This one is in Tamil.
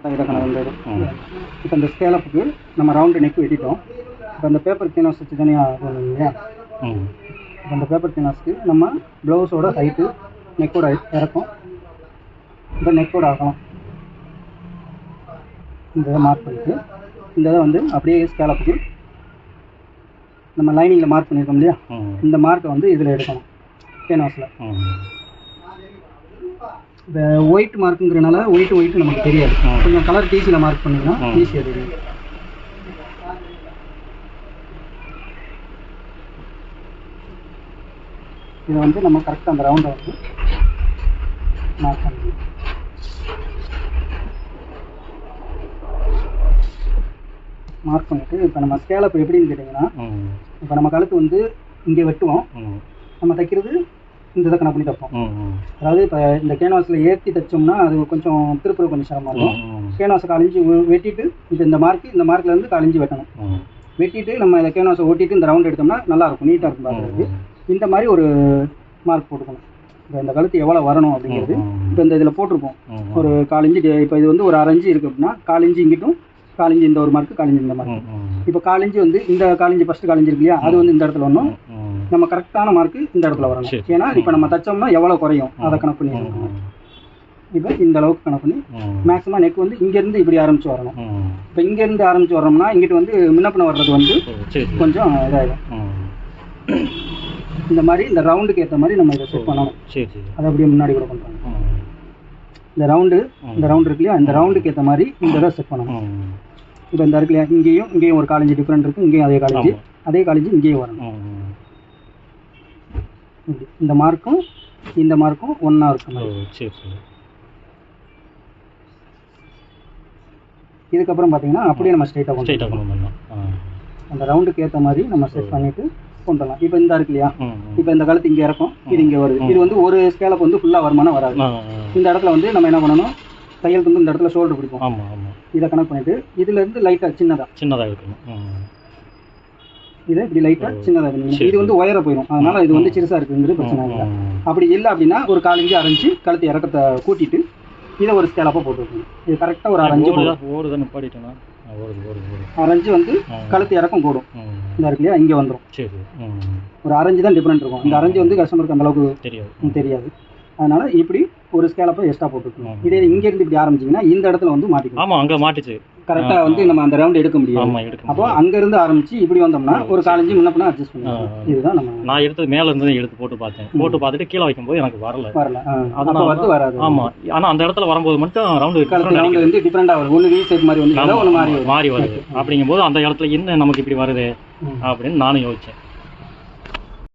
கரெக்டாக இறக்கணும் இந்த இது. இப்போ இந்த ஸ்கேலப்புக்கு நம்ம ரவுண்டு நெக் வெட்டிட்டோம். இப்போ அந்த பேப்பர் கேன்வாஸ் வச்சு தனியாக போகணும் இல்லையா? இப்போ அந்த பேப்பர் கேன்வாஸ்க்கு நம்ம ப்ளவுஸோட ஹைட்டு நெக்கோட இறக்கும், இப்போ நெக்கோட ஆகலாம் இந்த இதை மார்க் பண்ணிட்டு இந்த இதை வந்து அப்படியே ஸ்கேலப்புக்கு நம்ம லைனிங்கில் மார்க் பண்ணியிருக்கோம் இல்லையா, இந்த மார்க்கை வந்து இதில் எடுக்கணும் கேன்வாஸில். இப்போ ஒயிட் மார்க்குங்கிறனால ஒயிட்டு நமக்கு தெரியாது, கொஞ்சம் கலர் டிசியில் மார்க் பண்ணிங்கன்னா ஈஸியாக தெரியும். இதை வந்து நம்ம கரெக்டாக அந்த ரவுண்டை வந்து மார்க் பண்ணிக்கணும். மார்க் பண்ணிவிட்டு இப்போ நம்ம ஸ்கேலப் எப்படின்னு கேட்டிங்கன்னா, இப்போ நம்ம கழுத்து வந்து இங்கே வெட்டுவோம், நம்ம தைக்கிறது இந்த இதை கணக்கு பண்ணி தைப்போம். அதாவது இப்போ இந்த கேன்வாஸில் ஏற்றி தைச்சோம்னா அது கொஞ்சம் திருப்புறது கொஞ்சம் சிரமமாக இருக்கும். கேன்வாஸை காலிஞ்சி வெட்டிட்டு இந்த மார்க்லேருந்து காலிஞ்சி வெட்டணும். வெட்டிட்டு நம்ம இந்த கேன்வாஸை ஓட்டிட்டு இந்த ரவுண்ட் எடுத்தோம்னா நல்லாயிருக்கும், நீட்டாக இருக்கும் பார்க்குறதுக்கு. இந்த மாதிரி ஒரு மார்க் போட்டுக்கணும். இப்போ இந்த கழுத்து எவ்வளோ வரணும் அப்படிங்கிறது இப்போ இந்த இதில் போட்டிருப்போம். ஒரு 4 இன்ச்சு, இப்போ இது வந்து ஒரு 1/2 இன்ச்சு இருக்குது அப்படின்னா 4 இன்ச்சு இங்கிட்டும், 4 இன்ச்சு இந்த ஒரு மார்க்கு, 4 இன்ச்சு இந்த மார்க்கு. இப்போ 4 இன்ச்சு வந்து இந்த 4 இன்ச்சு ஃபஸ்ட்டு 4 இன்ச்சு இருக்கு இல்லையா, அது வந்து இந்த இடத்துல வரணும். நம்ம கரெக்டான மார்க்கு இந்த இடத்துல வரணும். ஏன்னா இப்போ நம்ம தைச்சோம்னா எவ்வளோ குறையும் அதை கணக்கு பண்ணி இப்போ இந்த அளவுக்கு கணக்கு பண்ணி மேக்ஸிமம் நெக் வந்து இங்கேருந்து இப்படி ஆரம்பித்து வரணும். இப்போ இங்கேருந்து ஆரம்பித்து வரோம்னா இங்கிட்டு வந்து முன்னப்பின வர்றது வந்து கொஞ்சம் இதாகிடும். இந்த மாதிரி இந்த ரவுண்டுக்கு ஏற்ற மாதிரி நம்ம இதை செட் பண்ணணும். அதை அப்படியே முன்னாடி கூட பண்ணுறாங்க. இந்த ரவுண்டு இருக்கு இல்லையா, இந்த ரவுண்டுக்கு ஏற்ற மாதிரி இந்த இதை செட் பண்ணணும். இப்போ இந்த இருக்கு இல்லையா, இங்கேயும் ஒரு 4 இன்ச்சு டிஃப்ரெண்ட் இருக்குது, இங்கேயும் அதே காலேஜ் இங்கேயும் வரணும். இந்த மார்க்கும் ஒன்றா இருக்கும். இதுக்கப்புறம் பார்த்தீங்கன்னா அப்படியே நம்ம ஸ்ட்ரைட்டாக கொண்டு அந்த ரவுண்டுக்கு ஏற்ற மாதிரி நம்ம செட் பண்ணிவிட்டு கொண்டு வரலாம். இப்போ இந்த இருக்கு இல்லையா, இப்போ இந்த கழுத்து இங்கே இறக்கும், இது இங்கே வருது. இது வந்து ஒரு ஸ்கேலப் வந்து ஃபுல்லாக வருமானம் வராது. இந்த இடத்துல வந்து நம்ம என்ன பண்ணணும், தையலுக்கு வந்து இந்த இடத்துல ஷோல்டர் பிடிக்கும். இதை கனெக்ட் பண்ணிவிட்டு இதுலேருந்து லைட்டாக சின்னதாக இருக்கணும். இதை இப்படி லைட்டாக சின்னதாக இருக்கணும். இது வந்து ஒயரை போயிடும், அதனால் இது வந்து சிறுசாக இருக்குங்கிறது பிரச்சனை இல்லை. அப்படி இல்லை அப்படின்னா ஒரு 4 இன்ச்சு அரைஞ்சி கழுத்து இறக்கத்தை கூட்டிட்டு இதை ஒரு ஸ்கேலப்பாக போட்டுருக்கணும். இது கரெக்டாக ஒரு 1/2 இன்ச்சு அரைஞ்சி வந்து கழுத்து இறக்கம் கூடும். இந்த இருக்கு இல்லையா, இங்கே வந்துடும். ஒரு 1/2 இன்ச்சு தான் டிஃப்ரெண்ட் இருக்கும். இந்த 1/2 இன்ச்சு வந்து கஸ்டமருக்கு அந்த அளவுக்கு தெரியாது. அதனால இப்படி ஒரு ஸ்கேலப்பை எக்ஸ்ட்ரா போட்டுருக்கணும். இதே இங்கேருந்து இப்படி ஆரம்பிச்சிங்கன்னா இந்த இடத்துல வந்து மாட்டிக்கணும். ஆமாம், அங்கே மாட்டிச்சு. கரெக்டாக வந்து நம்ம அந்த ரவுண்ட் எடுக்க முடியும். அப்போ அங்கேருந்து ஆரம்பிச்சு இப்படி வந்தோம்னா ஒரு 4 இன்ச்சு முன்னப்பினா அட்ஜஸ்ட் பண்ணுவோம். இதுதான் நான் எடுத்து மேலே இருந்து எடுத்து போட்டு பார்த்துட்டு கீழே வைக்கும்போது எனக்கு வரல. அதனால் வந்து வராது. ஆமாம், ஆனால் அந்த இடத்துல வரும்போது மட்டும் ரவுண்டு வந்து டிஃப்ரெண்டாக வரும். ஒன்று வி ஷேப் மாதிரி வந்து ஒன்று மாறி வருது. அப்படிங்கும்போது அந்த இடத்துல என்ன நமக்கு இப்படி வருது அப்படின்னு நானும் யோசித்தேன்.